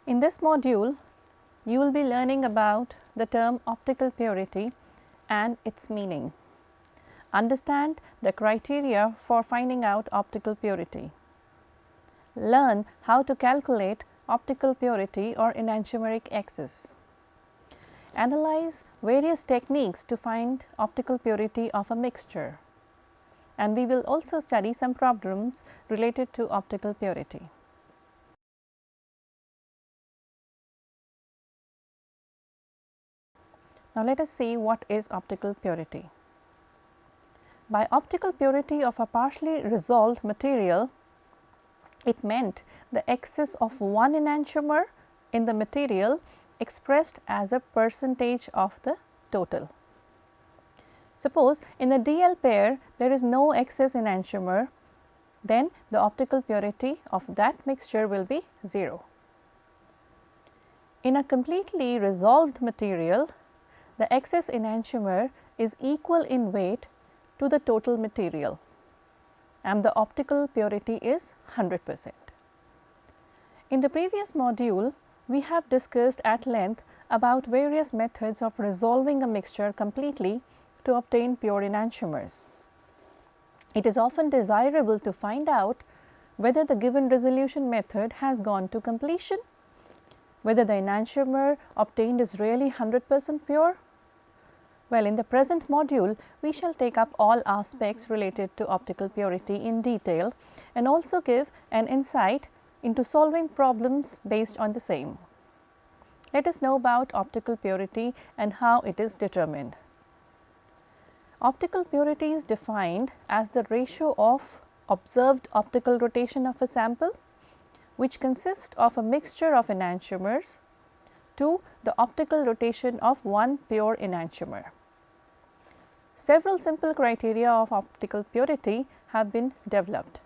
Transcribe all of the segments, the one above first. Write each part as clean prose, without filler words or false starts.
In this module, you will be learning about the term optical purity and its meaning. Understand the criteria for finding out optical purity. Learn how to calculate optical purity or enantiomeric excess. Analyze various techniques to find optical purity of a mixture. And we will also study some problems related to optical purity. Now, let us see what is optical purity. By optical purity of a partially resolved material, it meant the excess of one enantiomer in the material expressed as a percentage of the total. Suppose in the DL pair there is no excess enantiomer, then the optical purity of that mixture will be 0. In a completely resolved material, the excess enantiomer is equal in weight to the total material and the optical purity is 100%. In the previous module, we have discussed at length about various methods of resolving a mixture completely to obtain pure enantiomers. It is often desirable to find out whether the given resolution method has gone to completion, whether the enantiomer obtained is really 100% pure. Well, in the present module, we shall take up all aspects related to optical purity in detail and also give an insight into solving problems based on the same. Let us know about optical purity and how it is determined. Optical purity is defined as the ratio of observed optical rotation of a sample, which consists of a mixture of enantiomers, to the optical rotation of one pure enantiomer. Several simple criteria of optical purity have been developed.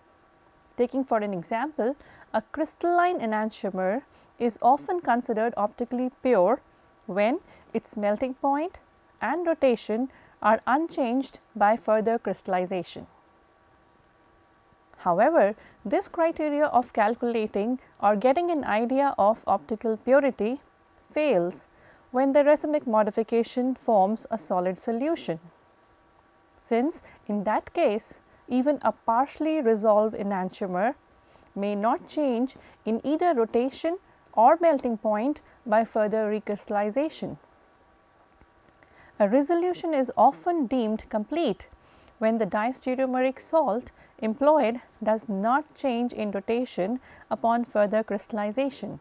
Taking for an example, a crystalline enantiomer is often considered optically pure when its melting point and rotation are unchanged by further crystallization. However, this criteria of calculating or getting an idea of optical purity fails when the racemic modification forms a solid solution, since in that case even a partially resolved enantiomer may not change in either rotation or melting point by further recrystallization. A resolution is often deemed complete when the distereomeric salt employed does not change in rotation upon further crystallization,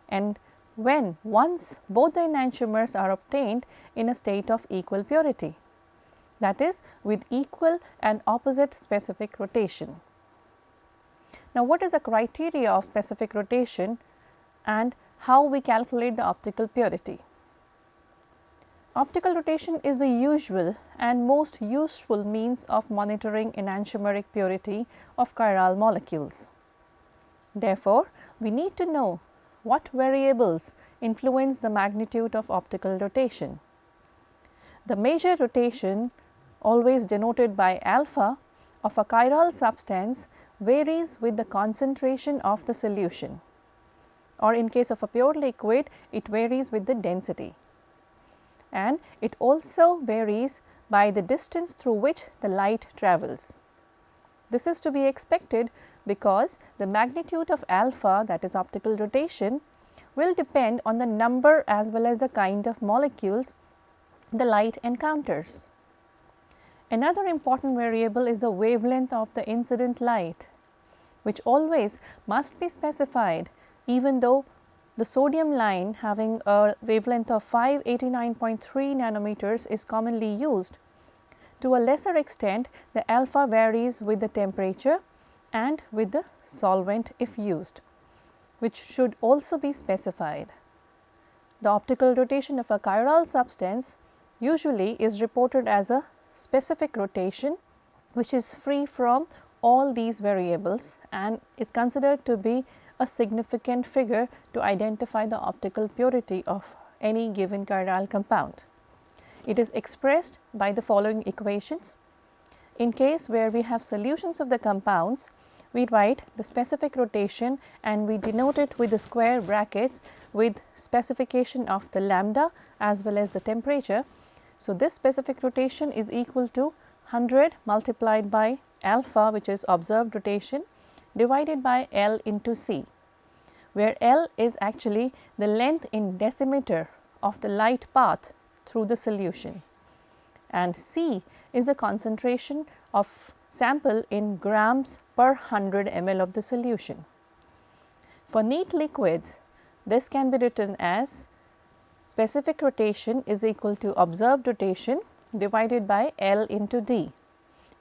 and when once both the enantiomers are obtained in a state of equal purity, that is, with equal and opposite specific rotation. Now, what is the criteria of specific rotation and how we calculate the optical purity? Optical rotation is the usual and most useful means of monitoring enantiomeric purity of chiral molecules. Therefore, we need to know what variables influence the magnitude of optical rotation. The major rotation, always denoted by alpha, of a chiral substance varies with the concentration of the solution, or in case of a pure liquid, it varies with the density, and it also varies by the distance through which the light travels. This is to be expected because the magnitude of alpha, that is optical rotation, will depend on the number as well as the kind of molecules the light encounters. Another important variable is the wavelength of the incident light, which always must be specified, even though the sodium line having a wavelength of 589.3 nanometers is commonly used. To a lesser extent, the alpha varies with the temperature and with the solvent if used, which should also be specified. The optical rotation of a chiral substance usually is reported as a specific rotation, which is free from all these variables and is considered to be a significant figure to identify the optical purity of any given chiral compound. It is expressed by the following equations. In case where we have solutions of the compounds, we write the specific rotation and we denote it with the square brackets with specification of the lambda as well as the temperature. So, this specific rotation is equal to 100 multiplied by alpha, which is observed rotation, divided by L into C, where L is actually the length in decimeter of the light path through the solution, and C is the concentration of sample in grams per 100 ml of the solution. For neat liquids, this can be written as specific rotation is equal to observed rotation divided by L into D.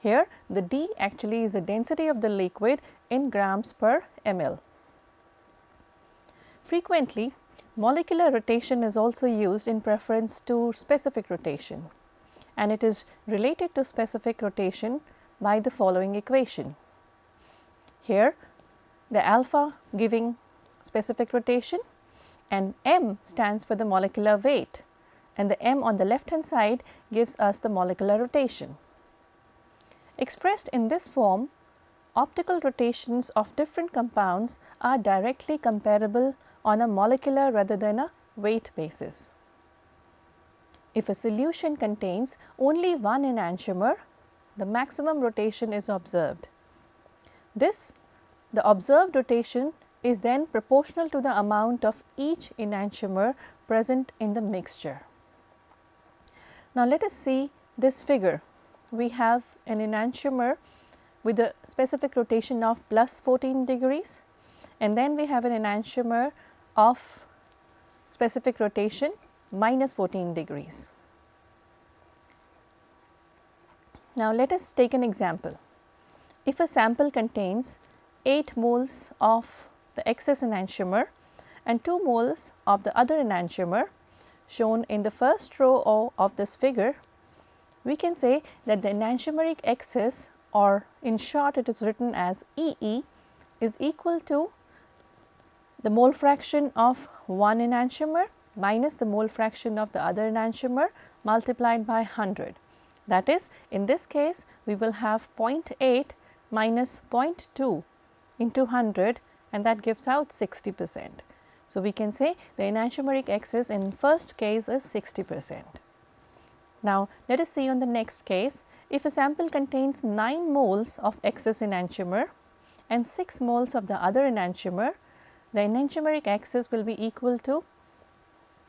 Here the D actually is the density of the liquid in grams per ml. Frequently, molecular rotation is also used in preference to specific rotation, and it is related to specific rotation by the following equation. Here the alpha giving specific rotation and m stands for the molecular weight, and the m on the left hand side gives us the molecular rotation. Expressed in this form, optical rotations of different compounds are directly comparable on a molecular rather than a weight basis. If a solution contains only one enantiomer, the maximum rotation is observed. The observed rotation is then proportional to the amount of each enantiomer present in the mixture. Now, let us see this figure. We have an enantiomer with a specific rotation of plus 14 degrees, and then we have an enantiomer of specific rotation minus 14 degrees. Now, let us take an example. If a sample contains 8 moles of the excess enantiomer and 2 moles of the other enantiomer shown in the first row of this figure, we can say that the enantiomeric excess, or in short it is written as EE, is equal to the mole fraction of one enantiomer minus the mole fraction of the other enantiomer multiplied by 100. That is, in this case we will have 0.8 minus 0.2 into 100, and that gives out 60%. So, we can say the enantiomeric excess in first case is 60%. Now, let us see on the next case. If a sample contains 9 moles of excess enantiomer and 6 moles of the other enantiomer, the enantiomeric excess will be equal to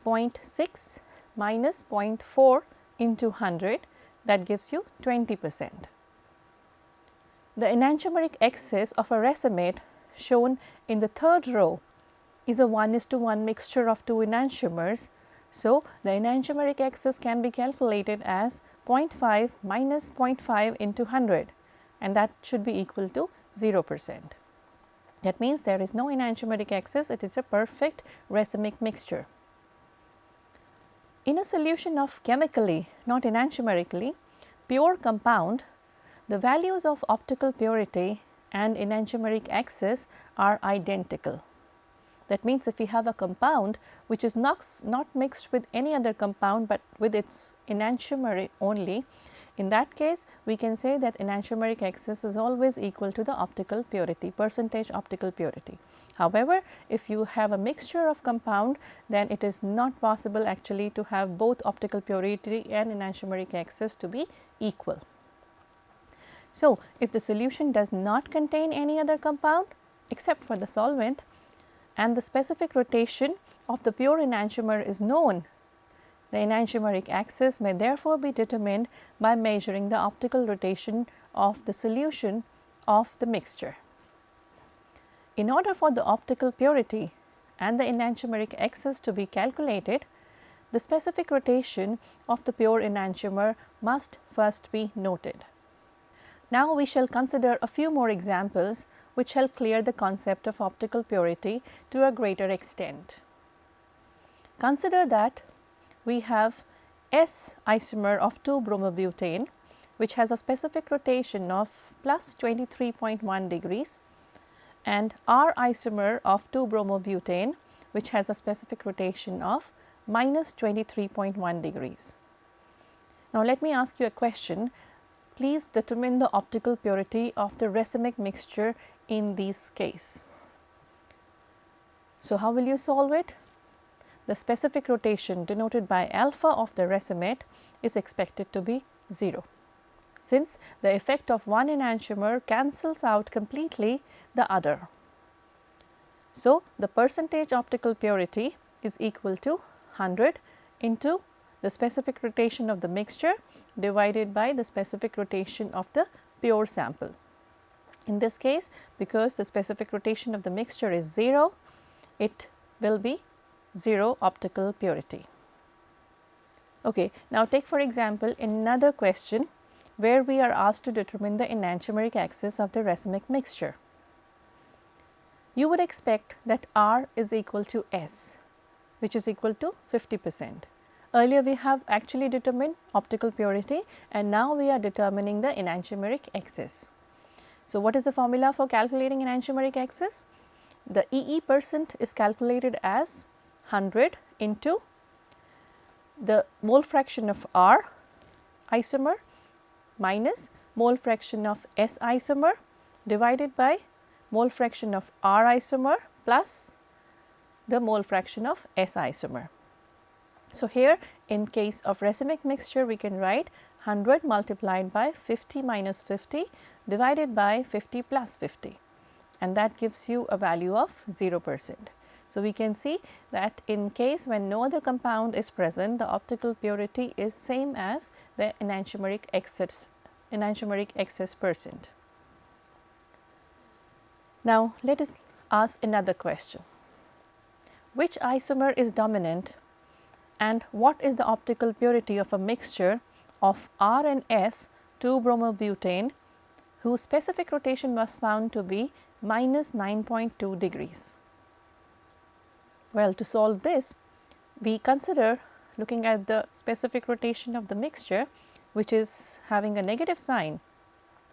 0.6 minus 0.4 into 100, that gives you 20%. The enantiomeric excess of a racemate shown in the third row is a 1:1 mixture of 2 enantiomers. So, the enantiomeric excess can be calculated as 0.5 minus 0.5 into 100, and that should be equal to 0%. That means there is no enantiomeric excess, it is a perfect racemic mixture. In a solution of chemically, not enantiomerically, pure compound, the values of optical purity and enantiomeric excess are identical. That means, if we have a compound which is not mixed with any other compound, but with its enantiomer only, in that case we can say that enantiomeric excess is always equal to the optical purity, percentage optical purity. However, if you have a mixture of compound, then it is not possible actually to have both optical purity and enantiomeric excess to be equal. So, if the solution does not contain any other compound except for the solvent, and the specific rotation of the pure enantiomer is known, the enantiomeric excess may therefore be determined by measuring the optical rotation of the solution of the mixture. In order for the optical purity and the enantiomeric excess to be calculated, the specific rotation of the pure enantiomer must first be noted. Now, we shall consider a few more examples which help clear the concept of optical purity to a greater extent. Consider that we have S isomer of 2-bromobutane, which has a specific rotation of plus 23.1 degrees, and R isomer of 2-bromobutane, which has a specific rotation of minus 23.1 degrees. Now, let me ask you a question. Please determine the optical purity of the racemic mixture in this case. So, how will you solve it? The specific rotation denoted by alpha of the racemate is expected to be 0, since the effect of one enantiomer cancels out completely the other. So, the percentage optical purity is equal to 100 into the specific rotation of the mixture divided by the specific rotation of the pure sample. In this case, because the specific rotation of the mixture is 0, it will be 0 optical purity. Okay. Now, take for example, another question where we are asked to determine the enantiomeric axis of the racemic mixture. You would expect that R is equal to S, which is equal to 50%. Earlier we have actually determined optical purity, and now we are determining the enantiomeric axis. So, what is the formula for calculating enantiomeric axis? The EE% is calculated as 100 into the mole fraction of R isomer minus mole fraction of S isomer divided by mole fraction of R isomer plus the mole fraction of S isomer. So, here in case of racemic mixture we can write 100 multiplied by 50 minus 50 divided by 50 plus 50, and that gives you a value of 0%. So, we can see that in case when no other compound is present, the optical purity is same as the enantiomeric excess percent. Now, let us ask another question. Which isomer is dominant, and what is the optical purity of a mixture of R and S 2-bromobutane whose specific rotation was found to be minus 9.2 degrees? Well, to solve this, we consider looking at the specific rotation of the mixture, which is having a negative sign.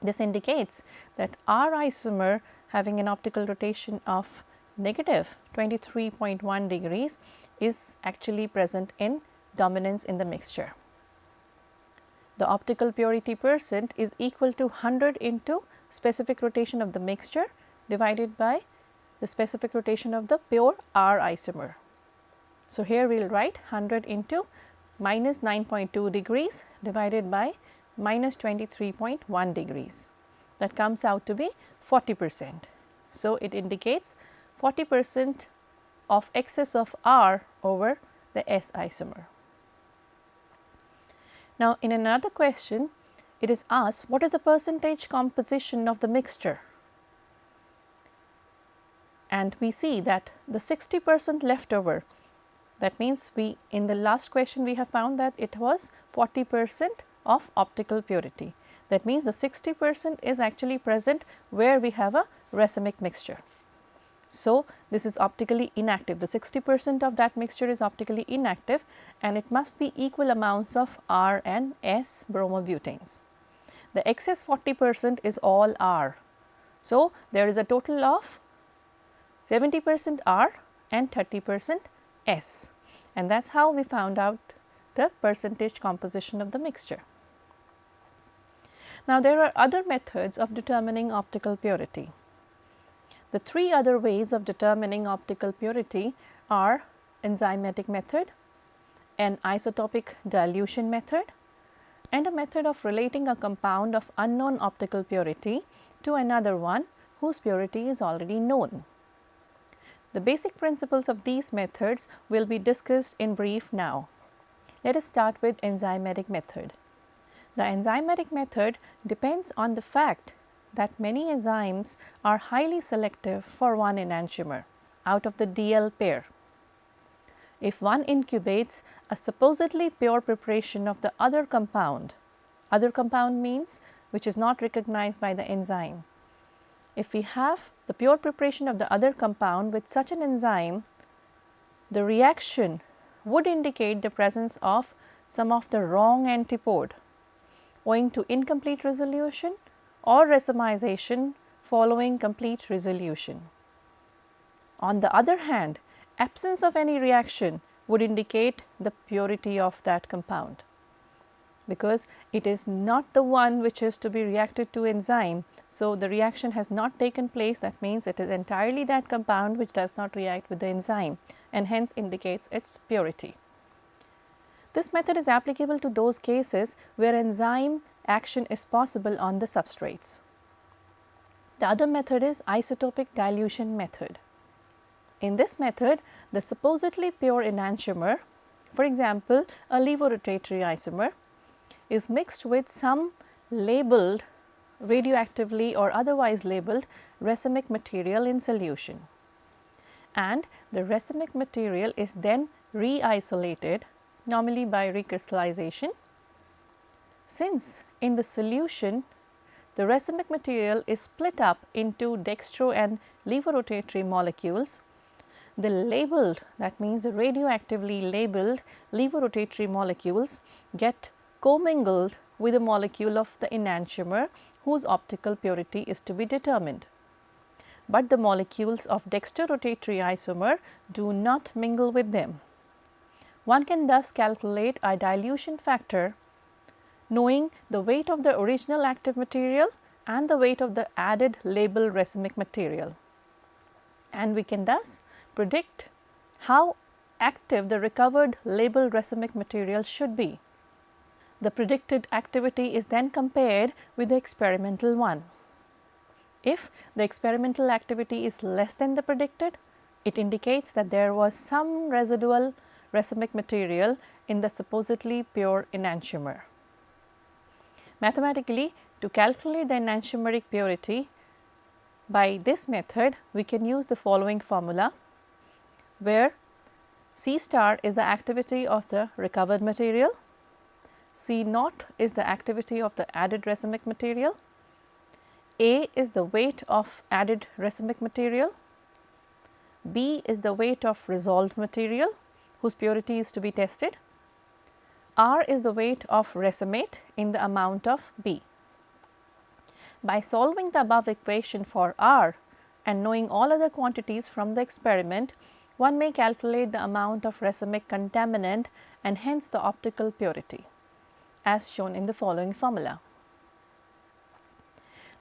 This indicates that R isomer having an optical rotation of negative 23.1 degrees is actually present in dominance in the mixture. The optical purity percent is equal to 100 into specific rotation of the mixture divided by the specific rotation of the pure R isomer. So, here we will write 100 into minus 9.2 degrees divided by minus 23.1 degrees. That comes out to be 40%. So, it indicates 40% of excess of R over the S isomer. Now, in another question, it is asked what is the percentage composition of the mixture, and we see that the 60% left over, that means we in the last question we have found that it was 40% of optical purity. That means the 60% is actually present where we have a racemic mixture. So, this is optically inactive. The 60% of that mixture is optically inactive, and it must be equal amounts of R and S bromobutanes. The excess 40% is all R. So, there is a total of 70% R and 30% S, and that is how we found out the percentage composition of the mixture. Now, there are other methods of determining optical purity. The three other ways of determining optical purity are enzymatic method, an isotopic dilution method, and a method of relating a compound of unknown optical purity to another one whose purity is already known. The basic principles of these methods will be discussed in brief now. Let us start with enzymatic method. The enzymatic method depends on the fact that many enzymes are highly selective for one enantiomer out of the DL pair. If one incubates a supposedly pure preparation of the other compound means which is not recognized by the enzyme. If we have the pure preparation of the other compound with such an enzyme, the reaction would indicate the presence of some of the wrong antipode owing to incomplete resolution or racemization following complete resolution. On the other hand, absence of any reaction would indicate the purity of that compound. because it is not the one which is to be reacted to enzyme. So, the reaction has not taken place, that means it is entirely that compound which does not react with the enzyme and hence indicates its purity. This method is applicable to those cases where enzyme action is possible on the substrates. The other method is isotopic dilution method. In this method, the supposedly pure enantiomer, for example, a levorotatory isomer, is mixed with some labeled radioactively or otherwise labeled racemic material in solution, and the racemic material is then re-isolated, normally by recrystallization. Since in the solution the racemic material is split up into dextro and levorotatory molecules, the labeled, that means the radioactively labeled levorotatory molecules get commingled with a molecule of the enantiomer whose optical purity is to be determined. But the molecules of dextrorotatory isomer do not mingle with them. One can thus calculate a dilution factor knowing the weight of the original active material and the weight of the added labeled racemic material, and we can thus predict how active the recovered labeled racemic material should be. The predicted activity is then compared with the experimental one. If the experimental activity is less than the predicted, it indicates that there was some residual racemic material in the supposedly pure enantiomer. Mathematically, to calculate the enantiomeric purity by this method, we can use the following formula, where C star is the activity of the recovered material, C naught is the activity of the added racemic material, A is the weight of added racemic material, B is the weight of resolved material whose purity is to be tested, R is the weight of racemate in the amount of B. By solving the above equation for R and knowing all other quantities from the experiment, one may calculate the amount of racemic contaminant and hence the optical purity, as shown in the following formula.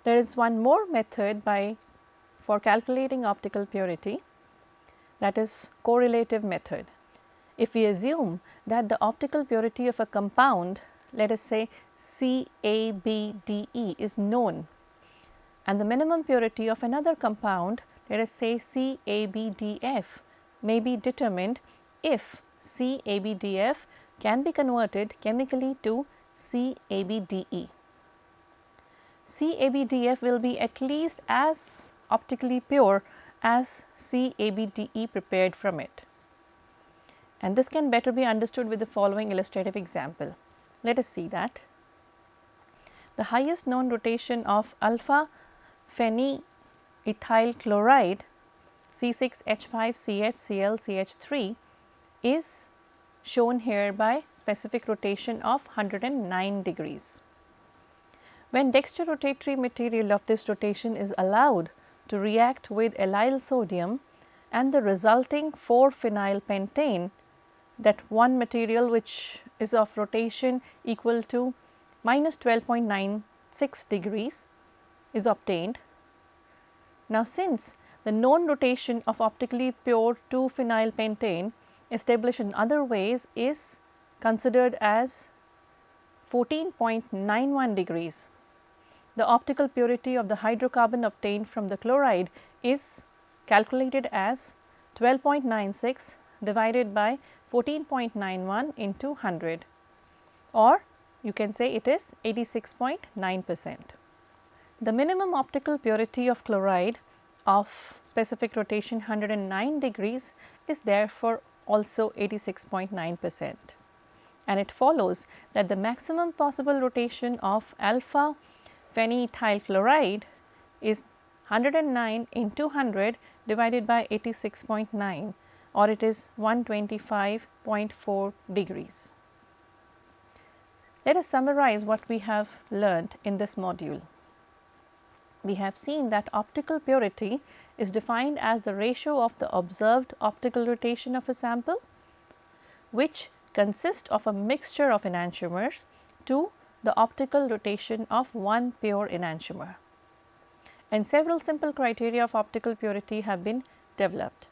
There is one more method for calculating optical purity, that is correlative method. If we assume that the optical purity of a compound, let us say CABDE, is known, and the minimum purity of another compound, let us say CABDF, may be determined if CABDF can be converted chemically to CABDE. CABDF will be at least as optically pure as CABDE prepared from it. And this can better be understood with the following illustrative example. Let us see that. The highest known rotation of alpha phenethyl chloride C6H5CHClCH3 is shown here by specific rotation of 109 degrees. When dextrorotatory material of this rotation is allowed to react with allyl sodium and the resulting 4-phenylpentane, that one material which is of rotation equal to minus 12.96 degrees is obtained. Now, since the known rotation of optically pure 2-phenylpentane established in other ways is considered as 14.91 degrees, the optical purity of the hydrocarbon obtained from the chloride is calculated as 12.96 divided by 14.91 into 100, or you can say it is 86.9%. The minimum optical purity of chloride of specific rotation 109 degrees is therefore also 86.9%, and it follows that the maximum possible rotation of alpha phenethyl chloride is 109 into 100 divided by 86.9, or it is 125.4 degrees. Let us summarize what we have learnt in this module. We have seen that optical purity is defined as the ratio of the observed optical rotation of a sample, which consists of a mixture of enantiomers to the optical rotation of one pure enantiomer. And several simple criteria of optical purity have been developed.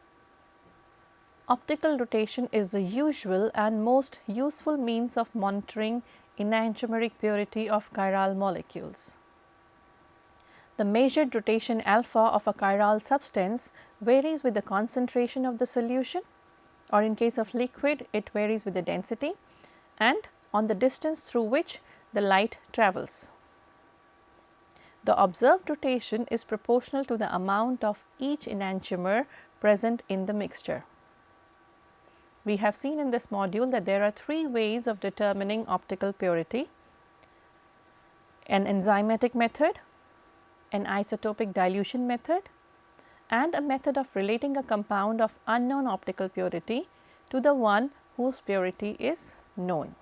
Optical rotation is the usual and most useful means of monitoring enantiomeric purity of chiral molecules. The measured rotation alpha of a chiral substance varies with the concentration of the solution, or in case of liquid it varies with the density and on the distance through which the light travels. The observed rotation is proportional to the amount of each enantiomer present in the mixture. We have seen in this module that there are three ways of determining optical purity: an enzymatic method, an isotopic dilution method, and a method of relating a compound of unknown optical purity to the one whose purity is known.